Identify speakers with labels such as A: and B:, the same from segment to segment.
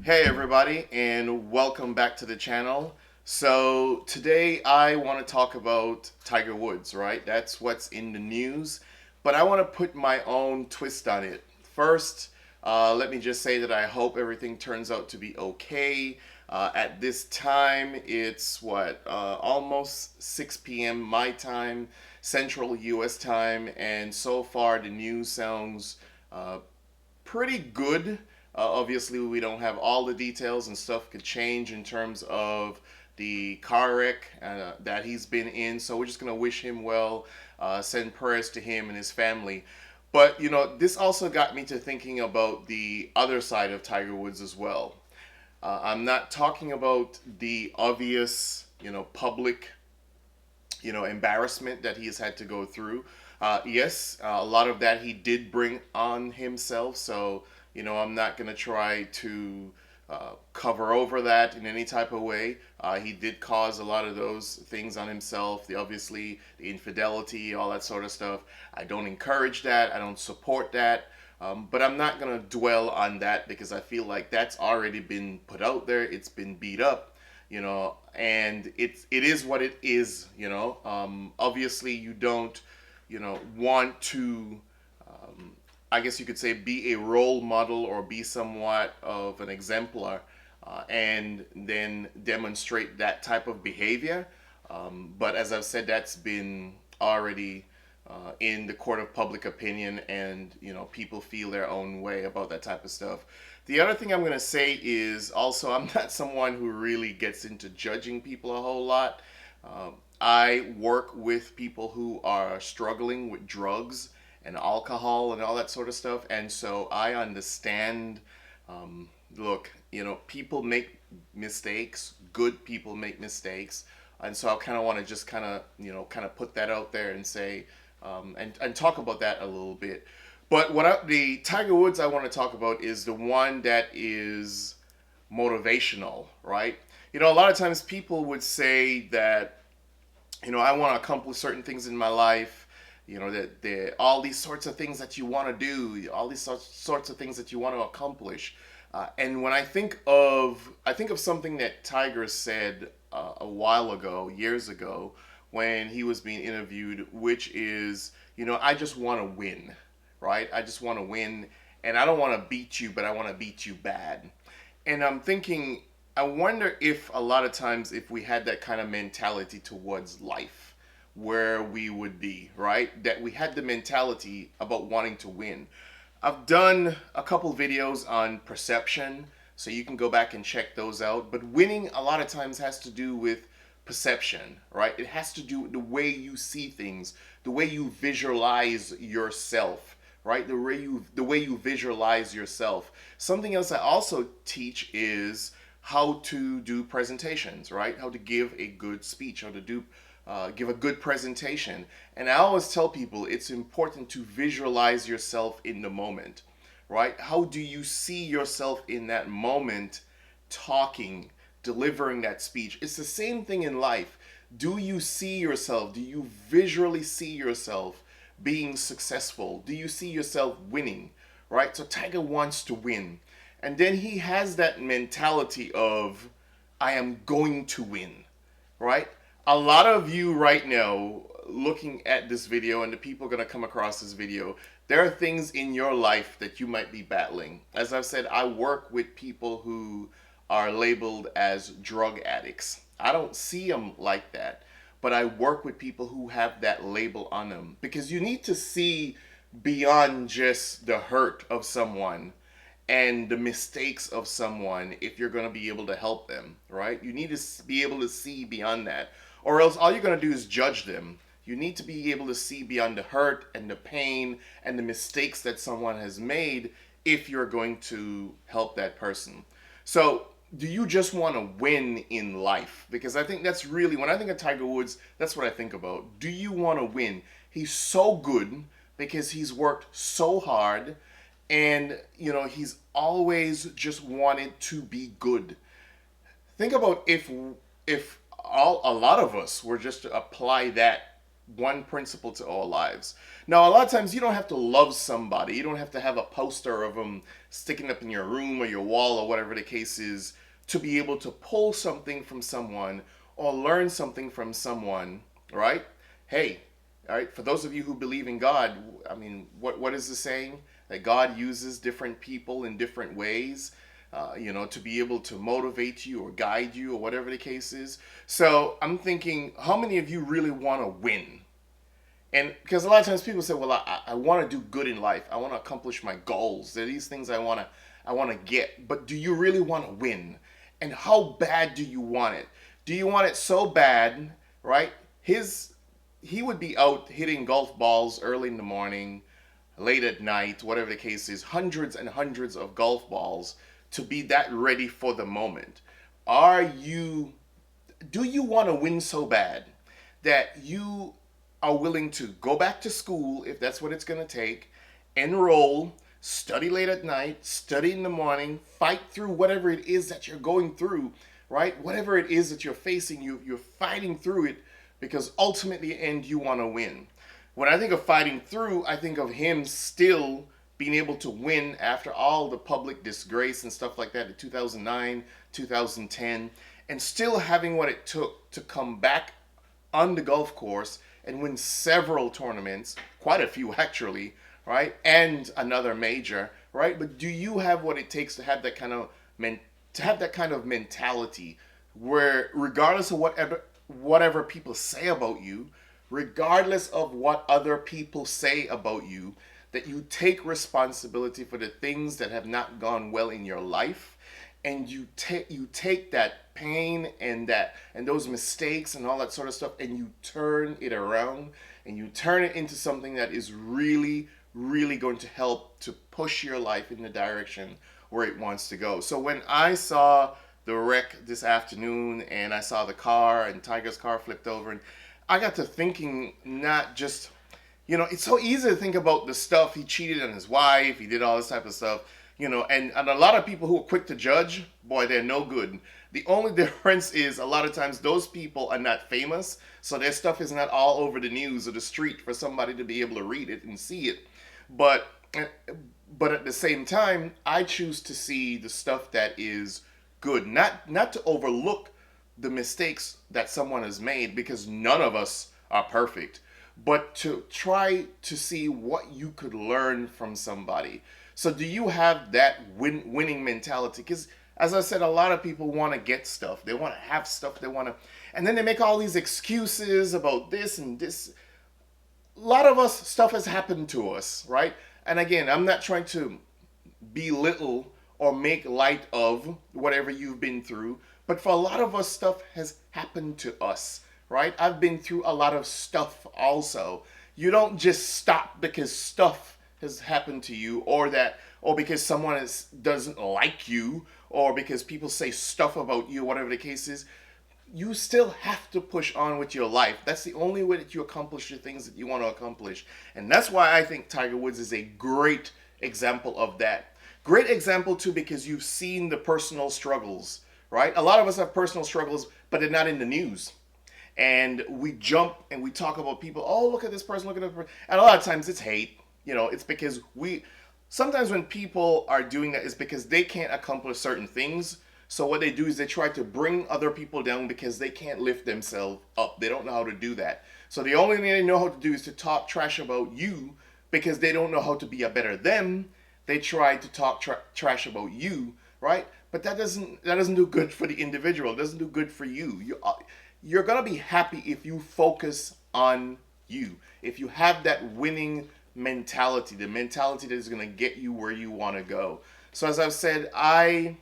A: Hey everybody, and welcome back to the channel. So today I want to talk about Tiger Woods, right? That's what's in the news, but I want to put my own twist on it. First, let me just say that I hope everything turns out to be okay. At this time, it's almost 6 p.m. my time, Central U.S. time, and so far the news sounds pretty good. Obviously, we don't have all the details, and stuff could change in terms of the car wreck that he's been in. So we're just gonna wish him well, send prayers to him and his family. But this also got me to thinking about the other side of Tiger Woods as well. I'm not talking about the obvious, public embarrassment that he has had to go through. Yes, a lot of that he did bring on himself. So I'm not gonna try to cover over that in any type of way. He did cause a lot of those things on himself. The infidelity, all that sort of stuff. I don't encourage that. I don't support that. But I'm not gonna dwell on that because I feel like that's already been put out there. It's been beat up, and it is what it is. Obviously you don't, want to. I guess you could say be a role model or be somewhat of an exemplar, and then demonstrate that type of behavior. But as I've said, that's been already in the court of public opinion, and people feel their own way about that type of stuff. The other thing I'm going to say is also I'm not someone who really gets into judging people a whole lot. I work with people who are struggling with drugs and alcohol and all that sort of stuff, and so I understand. Look, people make mistakes. Good people make mistakes, and so I kind of want to just kind of put that out there and say, and talk about that a little bit. But the Tiger Woods I want to talk about is the one that is motivational, right? A lot of times people would say that, I want to accomplish certain things in my life. That all these sorts of things that you want to do, all these sorts of things that you want to accomplish. And when I think of something that Tiger said a while ago, years ago, when he was being interviewed, which is, I just want to win, right? I just want to win, and I don't want to beat you, but I want to beat you bad. And I'm thinking, I wonder if a lot of times if we had that kind of mentality towards life, where we would be, right? That we had the mentality about wanting to win. I've done a couple videos on perception, so you can go back and check those out. But winning a lot of times has to do with perception, right? It has to do with the way you see things, the way you visualize yourself, right? The way you visualize yourself. Something else I also teach is how to do presentations, right? How to give a good speech, how to give a good presentation. And I always tell people it's important to visualize yourself in the moment, right? How do you see yourself in that moment talking, delivering that speech? It's the same thing in life. Do you see yourself? Do you visually see yourself being successful? Do you see yourself winning, right? So Tiger wants to win. And then he has that mentality of, I am going to win, right? A lot of you right now looking at this video and the people going to come across this video, there are things in your life that you might be battling. As I've said, I work with people who are labeled as drug addicts. I don't see them like that, but I work with people who have that label on them because you need to see beyond just the hurt of someone and the mistakes of someone if you're going to be able to help them, right? You need to be able to see beyond that, or else all you're going to do is judge them. You need to be able to see beyond the hurt and the pain and the mistakes that someone has made if you're going to help that person. So, do you just want to win in life? Because I think that's really, when I think of Tiger Woods, that's what I think about. Do you want to win? He's so good because he's worked so hard, and he's always just wanted to be good. Think about if a lot of us were just to apply that one principle to all lives. Now, a lot of times you don't have to love somebody. You don't have to have a poster of them sticking up in your room or your wall or whatever the case is to be able to pull something from someone or learn something from someone, right? Hey, all right, for those of you who believe in God, I mean, what is the saying? That God uses different people in different ways, to be able to motivate you or guide you or whatever the case is. So I'm thinking, how many of you really want to win? And because a lot of times people say, well, I want to do good in life. I want to accomplish my goals. There are these things I want to get. But do you really want to win? And how bad do you want it? Do you want it so bad, right? He would be out hitting golf balls early in the morning, late at night, whatever the case is, hundreds and hundreds of golf balls to be that ready for the moment. Are you do you want to win so bad that you are willing to go back to school if that's what it's going to take, enroll, study late at night, study in the morning, fight through whatever it is that you're going through, right? Whatever it is that you're facing, you're fighting through it because ultimately, in the end, you want to win. When I think of fighting through, I think of him still being able to win after all the public disgrace and stuff like that in 2009, 2010, and still having what it took to come back on the golf course and win several tournaments, quite a few actually, right? And another major, right? But do you have what it takes to have that kind of mentality where regardless of whatever people say about you, regardless of what other people say about you, that you take responsibility for the things that have not gone well in your life, and you take that pain and those mistakes and all that sort of stuff, and you turn it around and you turn it into something that is really, really going to help to push your life in the direction where it wants to go. So when I saw the wreck this afternoon and I saw the car and Tiger's car flipped over, and I got to thinking, not just, it's so easy to think about the stuff. He cheated on his wife, he did all this type of stuff, and a lot of people who are quick to judge, boy, they're no good. The only difference is a lot of times those people are not famous, so their stuff is not all over the news or the street for somebody to be able to read it and see it. But but at the same time, I choose to see the stuff that is good, not to overlook the mistakes that someone has made, because none of us are perfect, but to try to see what you could learn from somebody. So do you have that winning mentality? Because as I said, a lot of people want to get stuff. They want to have stuff. They want to, and then they make all these excuses about this and this. A lot of us, stuff has happened to us, right? And again, I'm not trying to belittle or make light of whatever you've been through, but for a lot of us, stuff has happened to us, right? I've been through a lot of stuff also. You don't just stop because stuff has happened to you, or because doesn't like you, or because people say stuff about you, whatever the case is. You still have to push on with your life. That's the only way that you accomplish the things that you want to accomplish. And that's why I think Tiger Woods is a great example of that. Great example too, because you've seen the personal struggles, right? A lot of us have personal struggles, but they're not in the news. And we jump and we talk about people, oh, look at this person, look at that person. And a lot of times it's hate. It's because sometimes when people are doing that, is because they can't accomplish certain things. So what they do is they try to bring other people down because they can't lift themselves up. They don't know how to do that. So the only thing they know how to do is to talk trash about you, because they don't know how to be a better them. They try to talk trash about you, right? But that doesn't do good for the individual. It doesn't do good for you. You're gonna be happy if you focus on you. If you have that winning mentality, the mentality that is gonna get you where you want to go. So as I've said, I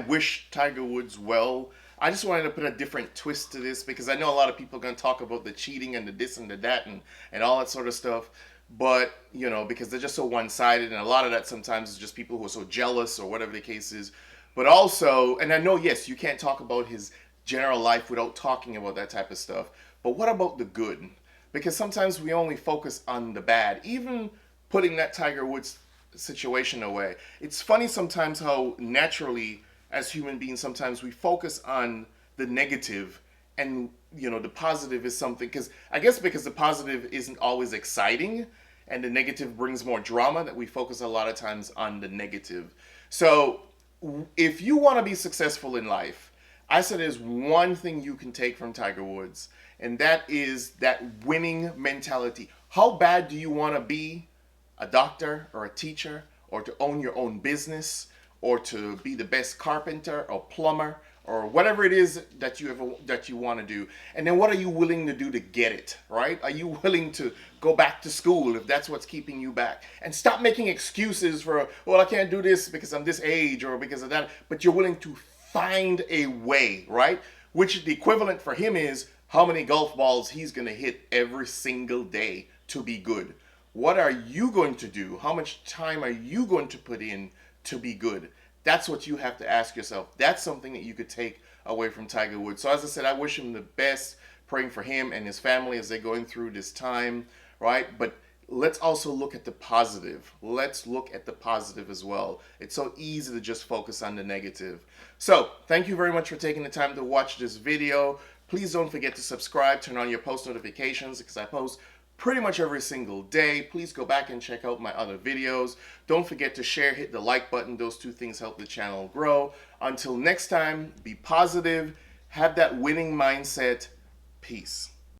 A: wish Tiger Woods well. I just wanted to put a different twist to this, because I know a lot of people are going to talk about the cheating and the this and the that and all that sort of stuff. But, because they're just so one-sided, and a lot of that sometimes is just people who are so jealous or whatever the case is. But also, and I know, yes, you can't talk about his general life without talking about that type of stuff. But what about the good? Because sometimes we only focus on the bad. Even putting that Tiger Woods situation away. It's funny sometimes how naturally, as human beings, sometimes we focus on the negative And the positive is something, because I guess because the positive isn't always exciting and the negative brings more drama, that we focus a lot of times on the negative. So if you want to be successful in life, I said there's one thing you can take from Tiger Woods, and that is that winning mentality. How bad do you want to be a doctor or a teacher, or to own your own business, or to be the best carpenter or plumber, or whatever it is that you want to do? And then what are you willing to do to get it, right? Are you willing to go back to school if that's what's keeping you back? And stop making excuses for, well, I can't do this because I'm this age or because of that. But you're willing to find a way, right? Which the equivalent for him is how many golf balls he's going to hit every single day to be good. What are you going to do? How much time are you going to put in to be good? That's what you have to ask yourself. That's something that you could take away from Tiger Woods. So as I said, I wish him the best, praying for him and his family as they're going through this time, right? But let's also look at the positive. Let's look at the positive as well. It's so easy to just focus on the negative. So thank you very much for taking the time to watch this video. Please don't forget to subscribe, turn on your post notifications, because I post pretty much every single day. Please go back and check out my other videos. Don't forget to share, hit the like button. Those two things help the channel grow. Until next time, be positive, have that winning mindset. Peace.